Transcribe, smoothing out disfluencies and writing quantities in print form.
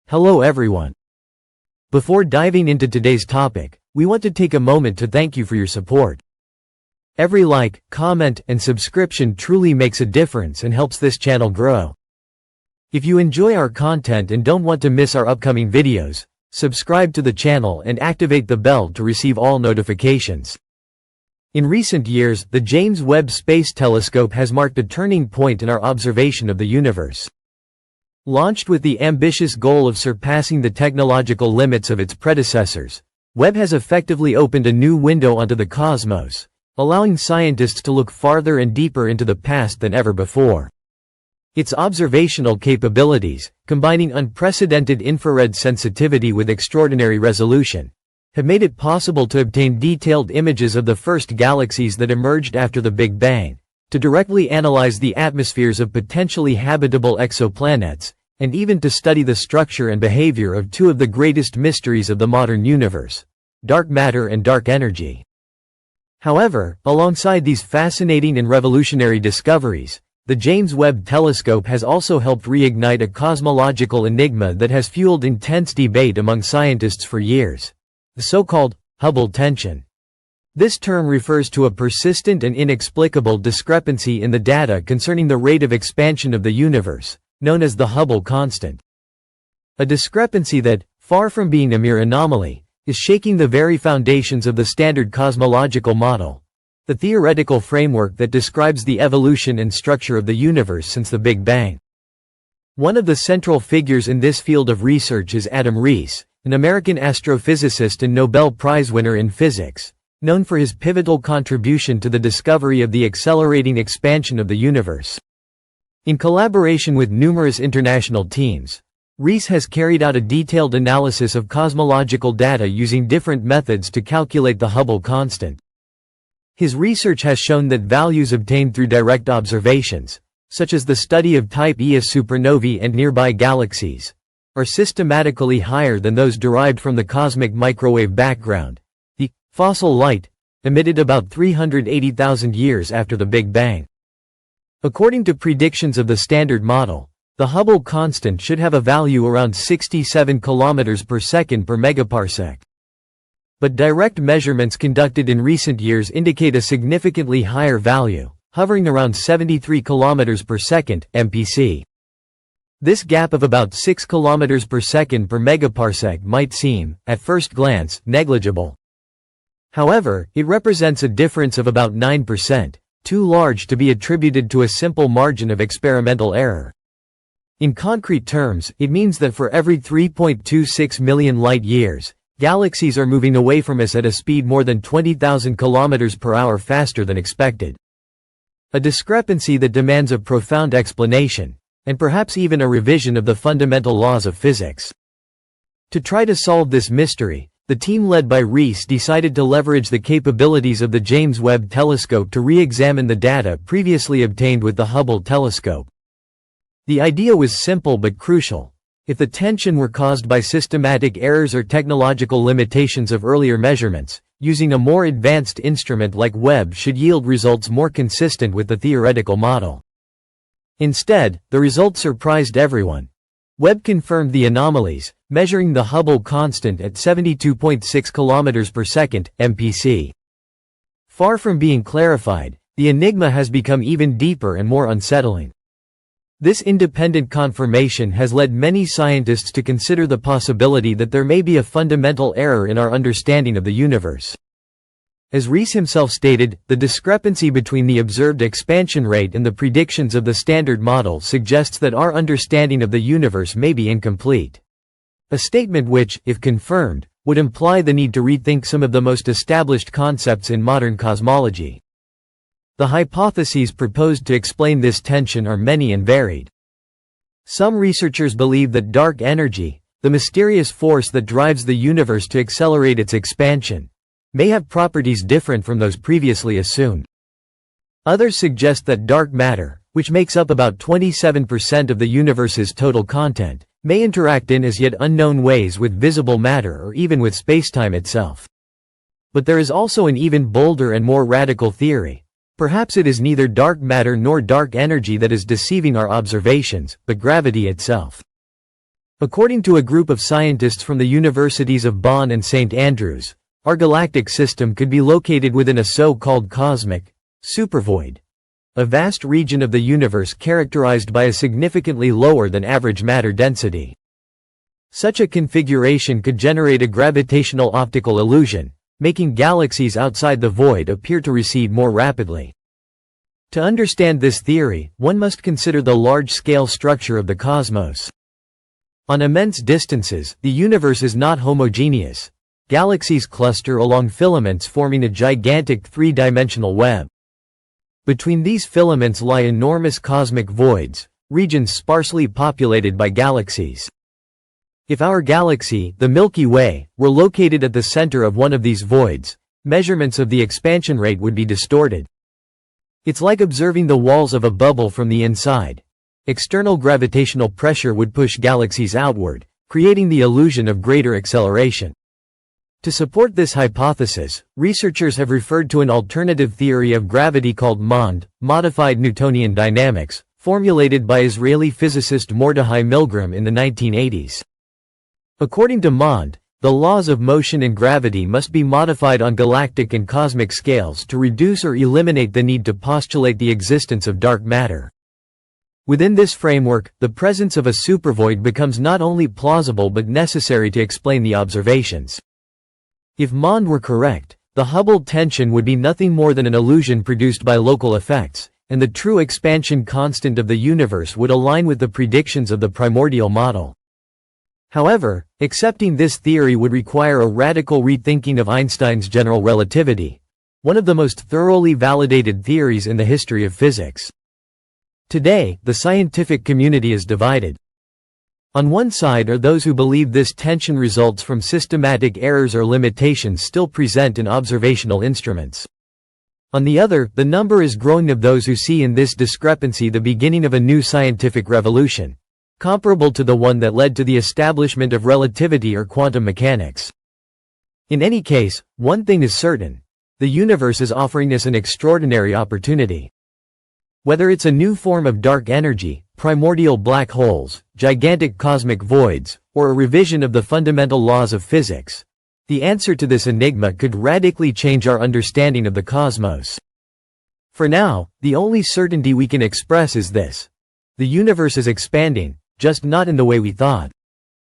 Hello everyone. Before diving into today's topic, we want to take a moment to thank you for your support. Every like, comment, and subscription truly makes a difference and helps this channel grow. If you enjoy our content and don't want to miss our upcoming videos, subscribe to the channel and activate the bell to receive all notifications. In recent years, the James Webb Space Telescope has marked a turning point in our observation of the universe. Launched with the ambitious goal of surpassing the technological limits of its predecessors, Webb has effectively opened a new window onto the cosmos, allowing scientists to look farther and deeper into the past than ever before. Its observational capabilities, combining unprecedented infrared sensitivity with extraordinary resolution, have made it possible to obtain detailed images of the first galaxies that emerged after the Big Bang, to directly analyze the atmospheres of potentially habitable exoplanets, and even to study the structure and behavior of two of the greatest mysteries of the modern universe: dark matter and dark energy. However, alongside these fascinating and revolutionary discoveries, the James Webb Telescope has also helped reignite a cosmological enigma that has fueled intense debate among scientists for years: the so-called Hubble tension. This term refers to a persistent and inexplicable discrepancy in the data concerning the rate of expansion of the universe, known as the Hubble constant. A discrepancy that, far from being a mere anomaly, is shaking the very foundations of the standard cosmological model, the theoretical framework that describes the evolution and structure of the universe since the Big Bang. One of the central figures in this field of research is Adam Rees, an American astrophysicist and Nobel Prize winner in physics, known for his pivotal contribution to the discovery of the accelerating expansion of the universe. In collaboration with numerous international teams, Rees has carried out a detailed analysis of cosmological data using different methods to calculate the Hubble constant. His research has shown that values obtained through direct observations, such as the study of Type Ia supernovae and nearby galaxies, are systematically higher than those derived from the cosmic microwave background, the fossil light, emitted about 380,000 years after the Big Bang. According to predictions of the Standard Model, the Hubble constant should have a value around 67 km per second per megaparsec. But direct measurements conducted in recent years indicate a significantly higher value, hovering around 73 km per second (mpc). This gap of about 6 km per second per megaparsec might seem, at first glance, negligible. However, it represents a difference of about 9%, too large to be attributed to a simple margin of experimental error. In concrete terms, it means that for every 3.26 million light-years, galaxies are moving away from us at a speed more than 20,000 km per hour faster than expected. A discrepancy that demands a profound explanation, and perhaps even a revision of the fundamental laws of physics. To try to solve this mystery, the team led by Rees decided to leverage the capabilities of the James Webb Telescope to re-examine the data previously obtained with the Hubble telescope. The idea was simple but crucial. If the tension were caused by systematic errors or technological limitations of earlier measurements, using a more advanced instrument like Webb should yield results more consistent with the theoretical model. Instead, the result surprised everyone. Webb confirmed the anomalies, measuring the Hubble constant at 72.6 km per second (mpc). Far from being clarified, the enigma has become even deeper and more unsettling. This independent confirmation has led many scientists to consider the possibility that there may be a fundamental error in our understanding of the universe. As Rees himself stated, the discrepancy between the observed expansion rate and the predictions of the Standard Model suggests that our understanding of the universe may be incomplete. A statement which, if confirmed, would imply the need to rethink some of the most established concepts in modern cosmology. The hypotheses proposed to explain this tension are many and varied. Some researchers believe that dark energy, the mysterious force that drives the universe to accelerate its expansion, may have properties different from those previously assumed. Others suggest that dark matter, which makes up about 27% of the universe's total content, may interact in as yet unknown ways with visible matter or even with spacetime itself. But there is also an even bolder and more radical theory. Perhaps it is neither dark matter nor dark energy that is deceiving our observations, but gravity itself. According to a group of scientists from the universities of Bonn and St. Andrews, our galactic system could be located within a so-called cosmic supervoid, a vast region of the universe characterized by a significantly lower than average matter density. Such a configuration could generate a gravitational optical illusion, making galaxies outside the void appear to recede more rapidly. To understand this theory, one must consider the large-scale structure of the cosmos. On immense distances, the universe is not homogeneous. Galaxies cluster along filaments forming a gigantic three-dimensional web. Between these filaments lie enormous cosmic voids, regions sparsely populated by galaxies. If our galaxy, the Milky Way, were located at the center of one of these voids, measurements of the expansion rate would be distorted. It's like observing the walls of a bubble from the inside. External gravitational pressure would push galaxies outward, creating the illusion of greater acceleration. To support this hypothesis, researchers have referred to an alternative theory of gravity called MOND, modified Newtonian dynamics, formulated by Israeli physicist Mordechai Milgram in the 1980s. According to MOND, the laws of motion and gravity must be modified on galactic and cosmic scales to reduce or eliminate the need to postulate the existence of dark matter. Within this framework, the presence of a supervoid becomes not only plausible but necessary to explain the observations. If MOND were correct, the Hubble tension would be nothing more than an illusion produced by local effects, and the true expansion constant of the universe would align with the predictions of the primordial model. However, accepting this theory would require a radical rethinking of Einstein's general relativity, one of the most thoroughly validated theories in the history of physics. Today, the scientific community is divided. On one side are those who believe this tension results from systematic errors or limitations still present in observational instruments. On the other, the number is growing of those who see in this discrepancy the beginning of a new scientific revolution, comparable to the one that led to the establishment of relativity or quantum mechanics. In any case, one thing is certain: the universe is offering us an extraordinary opportunity. Whether it's a new form of dark energy, primordial black holes, gigantic cosmic voids, or a revision of the fundamental laws of physics, the answer to this enigma could radically change our understanding of the cosmos. For now, the only certainty we can express is this: the universe is expanding, just not in the way we thought.